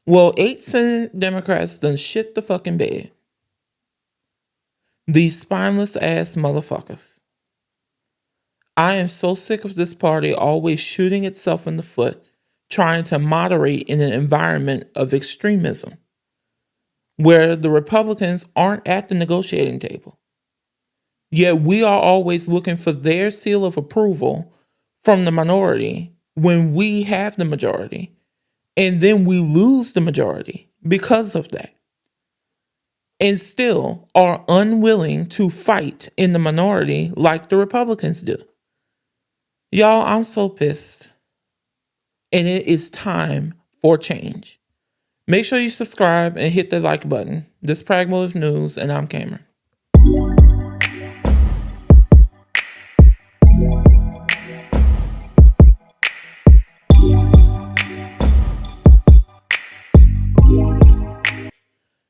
Well, 8 Senate Democrats done shit the fucking bed. These spineless ass motherfuckers. I am so sick of this party always shooting itself in the foot, trying to moderate in an environment of extremism, where the Republicans aren't at the negotiating table. Yet we are always looking for their seal of approval from the minority when we have the majority, and then we lose the majority because of that, and still are unwilling to fight in the minority like the Republicans do. Y'all, I'm so pissed. And it is time for change. Make sure you subscribe and hit the like button. This is Pragmotiv News, and I'm Kameron.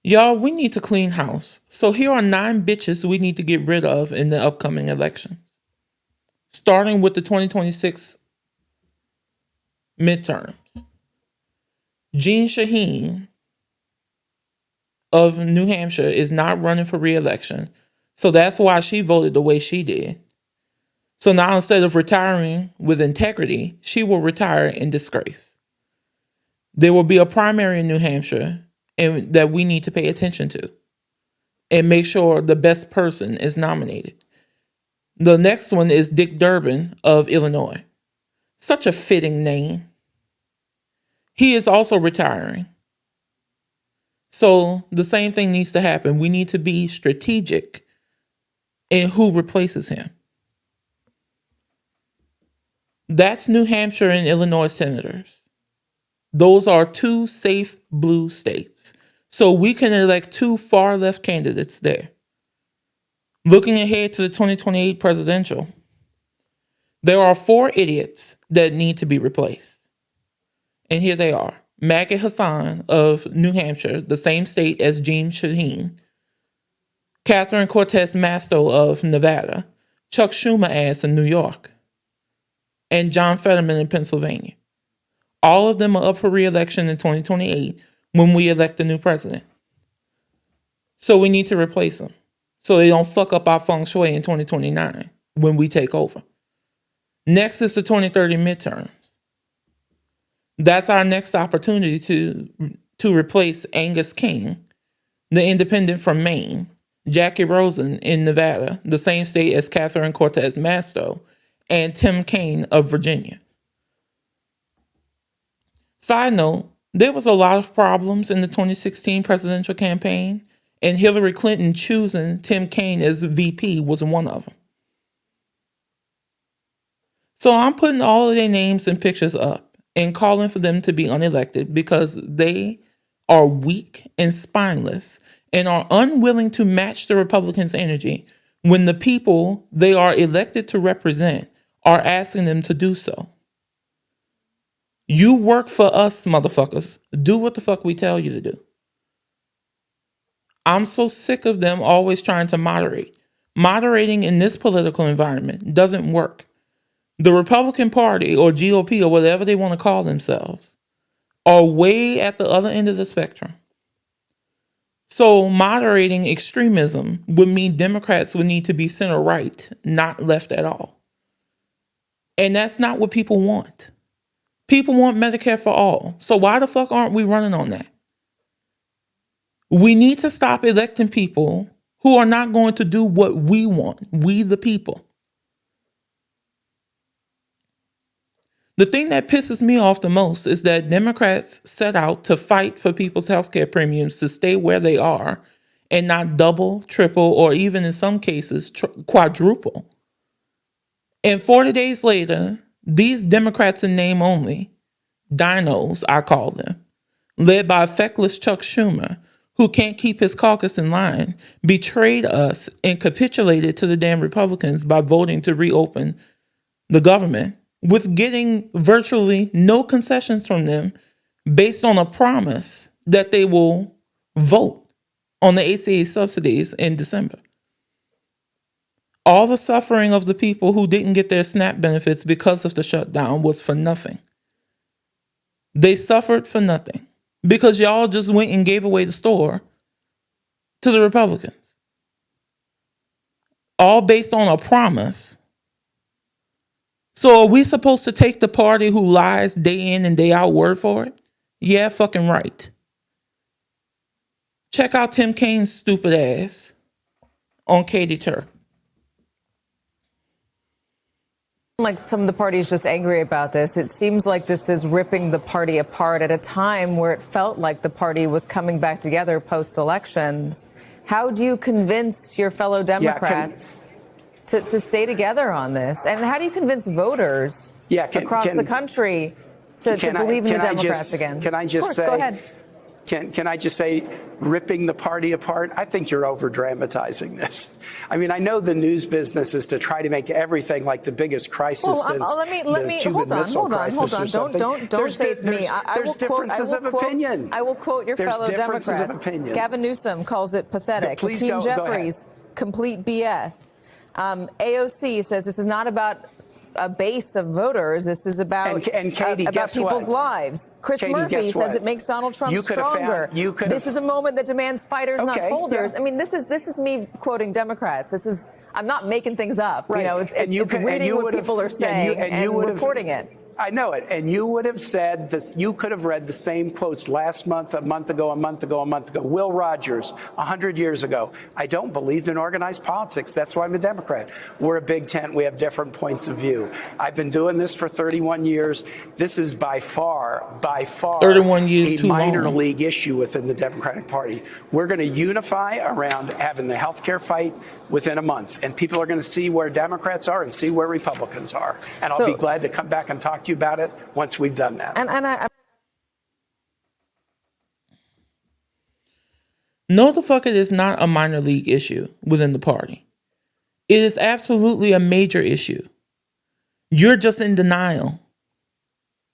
Y'all, we need to clean house. So here are 9 bitches we need to get rid of in the upcoming elections. Starting with the 2026 midterms. Jeanne Shaheen of New Hampshire is not running for re-election. So that's why she voted the way she did. So now instead of retiring with integrity, she will retire in disgrace. There will be a primary in New Hampshire and that we need to pay attention to and make sure the best person is nominated. The next one is Dick Durbin of Illinois. Such a fitting name. He is also retiring. So the same thing needs to happen. We need to be strategic in who replaces him. That's New Hampshire and Illinois senators. Those are 2 safe blue states. So we can elect 2 far left candidates there. Looking ahead to the 2028 presidential, there are 4 idiots that need to be replaced. And here they are. Maggie Hassan of New Hampshire, the same state as Jeanne Shaheen. Catherine Cortez Masto of Nevada. Chuck Schumer ass in New York. And John Fetterman in Pennsylvania. All of them are up for re-election in 2028 when we elect a new president. So we need to replace them so they don't fuck up our feng shui in 2029 when we take over. Next is the 2030 midterms. That's our next opportunity to replace Angus King, the independent from Maine, Jackie Rosen in Nevada, the same state as Catherine Cortez Masto, and Tim Kaine of Virginia. Side note, there was a lot of problems in the 2016 presidential campaign, and Hillary Clinton choosing Tim Kaine as VP was one of them. So I'm putting all of their names and pictures up and calling for them to be unelected because they are weak and spineless and are unwilling to match the Republicans' energy when the people they are elected to represent are asking them to do so. You work for us, motherfuckers. Do what the fuck we tell you to do. I'm so sick of them always trying to moderate. Moderating in this political environment doesn't work. The Republican Party or GOP or whatever they want to call themselves are way at the other end of the spectrum. So moderating extremism would mean Democrats would need to be center right, not left at all. And that's not what people want. People want Medicare for all. So why the fuck aren't we running on that? We need to stop electing people who are not going to do what we want, we the people. The thing that pisses me off the most is that Democrats set out to fight for people's healthcare premiums to stay where they are and not double, triple, or even in some cases quadruple. And 40 days later, these Democrats in name only, dinos, I call them, led by feckless Chuck Schumer, who can't keep his caucus in line, betrayed us and capitulated to the damn Republicans by voting to reopen the government with getting virtually no concessions from them based on a promise that they will vote on the ACA subsidies in December. All the suffering of the people who didn't get their SNAP benefits because of the shutdown was for nothing. They suffered for nothing. because y'all just went and gave away the store to the Republicans. All based on a promise. So are we supposed to take the party who lies day in and day out word for it? Yeah, fucking right. Check out Tim Kaine's stupid ass on Katie Tur. Like some of the parties just angry about this. It seems like this is ripping the party apart at a time where it felt like the party was coming back together post-elections. How do you convince your fellow Democrats to stay together on this? And how do you convince voters across the country to believe in the Democrats again? Can I just say, go ahead. Can I just say, ripping the party apart? I think you're over dramatizing this. I mean, I know the news business is to try to make everything like the biggest crisis since let me the Cuban Missile Crisis or something. Don't say it's me. There's differences of opinion. I will quote your fellow Democrats. Gavin Newsom calls it pathetic. Hakeem Jeffries, complete BS. AOC says this is not about a base of voters. This is about Katie, people's lives. Chris Murphy says it makes Donald Trump stronger. This is a moment that demands fighters, not folders. Yeah. I mean, this is me quoting Democrats. I'm not making things up. Right. You know, it's reading what people are saying and reporting it. I know it. And you would have said this. You could have read the same quotes last month, a month ago. Will Rogers, 100 years ago. I don't believe in organized politics. That's why I'm a Democrat. We're a big tent. We have different points of view. I've been doing this for 31 years. This is by far 31 years a minor league issue within the Democratic Party. We're going to unify around having the health care fight within a month. And people are going to see where Democrats are and see where Republicans are. And I'll be glad to come back and talk to you about it once we've done that. No, the fuck it is not a minor league issue within the party. It is absolutely a major issue. You're just in denial.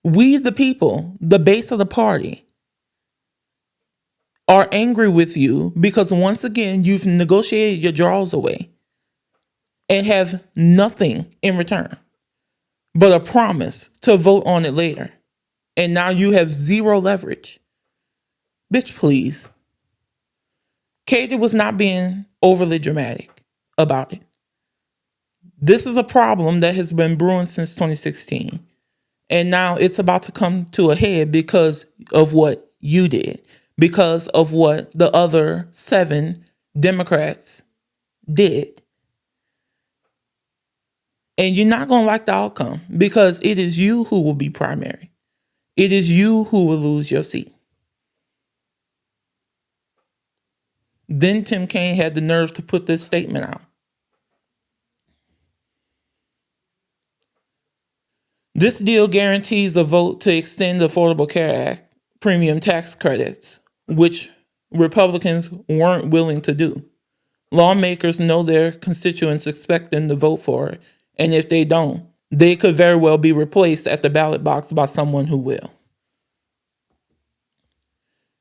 We, the people, the base of the party, are angry with you because once again, you've negotiated your draws away and have nothing in return but a promise to vote on it later. And now you have zero leverage. Bitch, please. Katie was not being overly dramatic about it. This is a problem that has been brewing since 2016. And now it's about to come to a head because of what you did. Because of what the other 7 Democrats did. And you're not going to like the outcome because it is you who will be primary. It is you who will lose your seat. Then Tim Kaine had the nerve to put this statement out. This deal guarantees a vote to extend the Affordable Care Act premium tax credits, which Republicans weren't willing to do. Lawmakers know their constituents expect them to vote for it. And if they don't, they could very well be replaced at the ballot box by someone who will.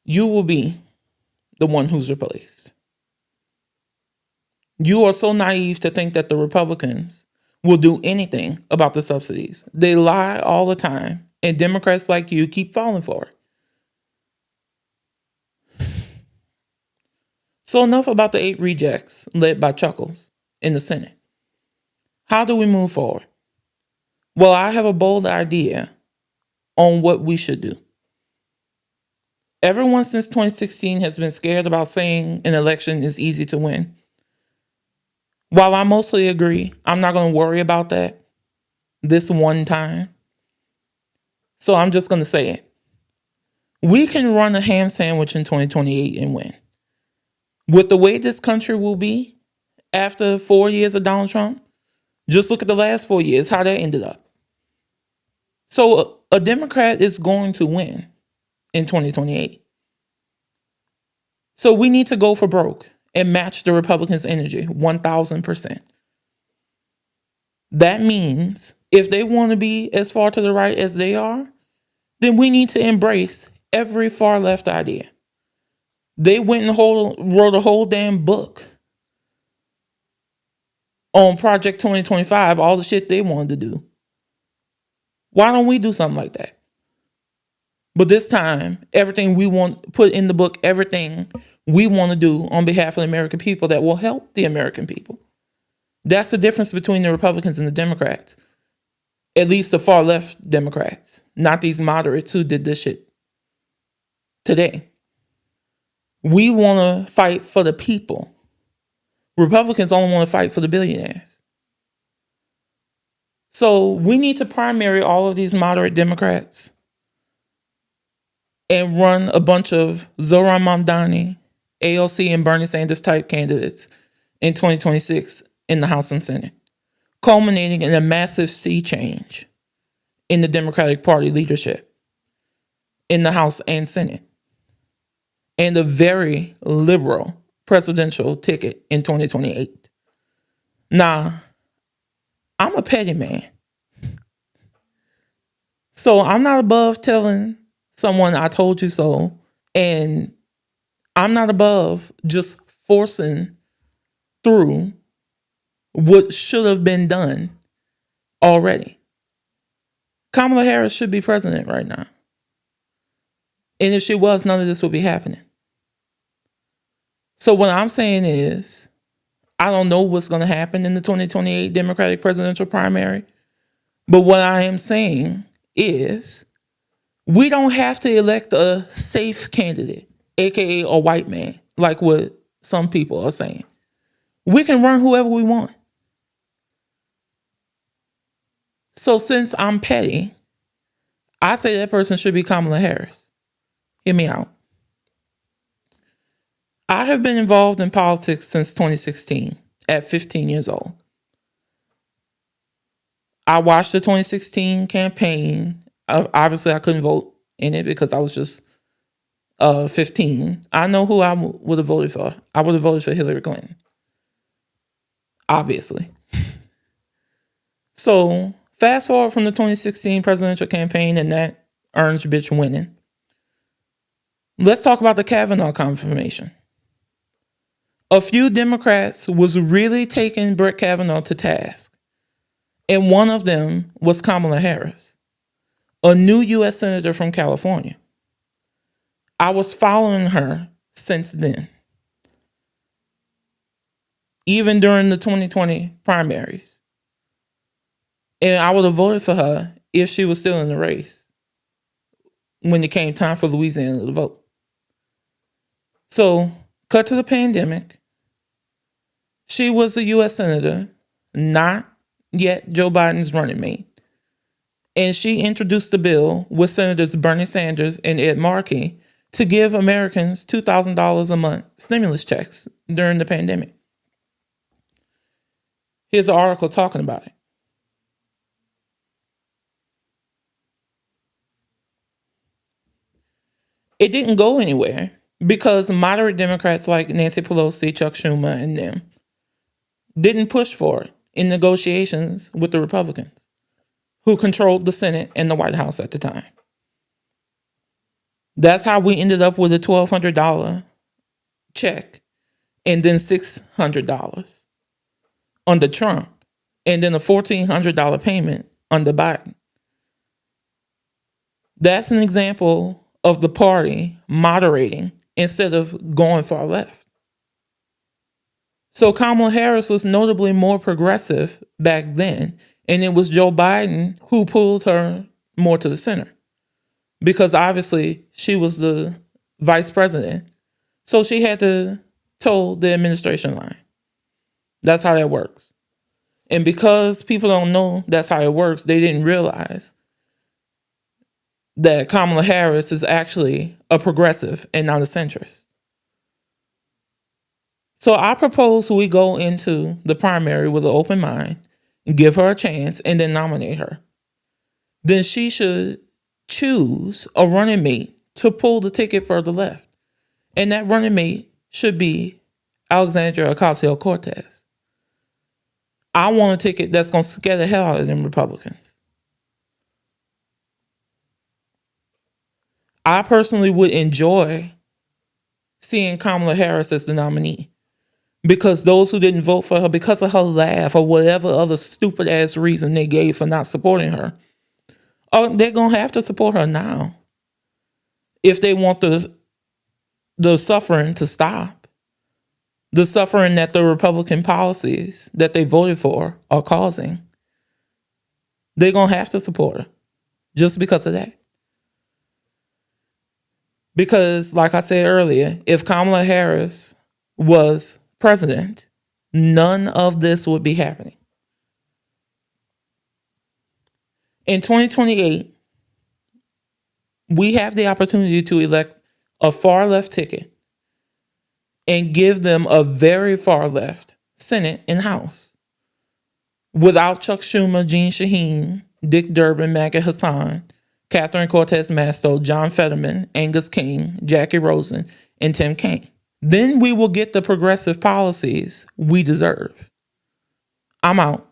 You will be the one who's replaced. You are so naive to think that the Republicans will do anything about the subsidies. They lie all the time, and Democrats like you keep falling for it. So enough about the 8 rejects led by Chuckles in the Senate. How do we move forward? Well, I have a bold idea on what we should do. Everyone since 2016 has been scared about saying an election is easy to win. While I mostly agree, I'm not going to worry about that this one time. So I'm just going to say it. We can run a ham sandwich in 2028 and win. With the way this country will be after 4 years of Donald Trump, just look at the last 4 years, how that ended up. So a Democrat is going to win in 2028. So we need to go for broke and match the Republicans' energy 1,000%. That means if they want to be as far to the right as they are, then we need to embrace every far left idea. They went and wrote a whole damn book on Project 2025, all the shit they wanted to do. Why don't we do something like that? But this time, everything we want put in the book, everything we want to do on behalf of the American people that will help the American people. That's the difference between the Republicans and the Democrats. At least the far left Democrats, not these moderates who did this shit today. We want to fight for the people. Republicans only want to fight for the billionaires. So we need to primary all of these moderate Democrats and run a bunch of Zohran Mamdani, AOC, and Bernie Sanders type candidates in 2026 in the House and Senate, culminating in a massive sea change in the Democratic Party leadership in the House and Senate, and a very liberal presidential ticket in 2028. Now, I'm a petty man. So I'm not above telling someone I told you so. And I'm not above just forcing through what should have been done already. Kamala Harris should be president right now. And if she was, none of this would be happening. So what I'm saying is, I don't know what's going to happen in the 2028 Democratic presidential primary. But what I am saying is, we don't have to elect a safe candidate, aka a white man, like what some people are saying. We can run whoever we want. So since I'm petty, I say that person should be Kamala Harris. Hear me out. I have been involved in politics since 2016 at 15 years old. I watched the 2016 campaign. Obviously, I couldn't vote in it because I was just 15. I know who I would have voted for. I would have voted for Hillary Clinton. Obviously. So, fast forward from the 2016 presidential campaign and that orange bitch winning. Let's talk about the Kavanaugh confirmation. A few Democrats was really taking Brett Kavanaugh to task. And one of them was Kamala Harris, a new U.S. Senator from California. I was following her since then, even during the 2020 primaries. And I would have voted for her if she was still in the race when it came time for Louisiana to vote. So, cut to the pandemic. She was a U.S. Senator, not yet Joe Biden's running mate. And she introduced the bill with Senators Bernie Sanders and Ed Markey to give Americans $2,000 a month stimulus checks during the pandemic. Here's an article talking about it. It didn't go anywhere because moderate Democrats like Nancy Pelosi, Chuck Schumer, and them didn't push for it in negotiations with the Republicans, who controlled the Senate and the White House at the time. That's how we ended up with a $1,200 check and then $600 under Trump and then a $1,400 payment under Biden. That's an example of the party moderating instead of going far left. So Kamala Harris was notably more progressive back then, and it was Joe Biden who pulled her more to the center because obviously she was the vice president. So she had to toe the administration line. That's how that works. And because people don't know that's how it works, they didn't realize that Kamala Harris is actually a progressive and not a centrist. So I propose we go into the primary with an open mind, give her a chance, and then nominate her. Then she should choose a running mate to pull the ticket further left. And that running mate should be Alexandria Ocasio-Cortez. I want a ticket that's going to scare the hell out of them Republicans. I personally would enjoy seeing Kamala Harris as the nominee because those who didn't vote for her because of her laugh or whatever other stupid ass reason they gave for not supporting her, they're going to have to support her now if they want the suffering to stop, the suffering that the Republican policies that they voted for are causing, they're going to have to support her just because of that. Because, like I said earlier, if Kamala Harris was president, none of this would be happening. In 2028, we have the opportunity to elect a far left ticket and give them a very far left Senate and House without Chuck Schumer, Gene Shaheen, Dick Durbin, Maggie Hassan, Catherine Cortez Masto, John Fetterman, Angus King, Jackie Rosen, and Tim Kaine. Then we will get the progressive policies we deserve. I'm out.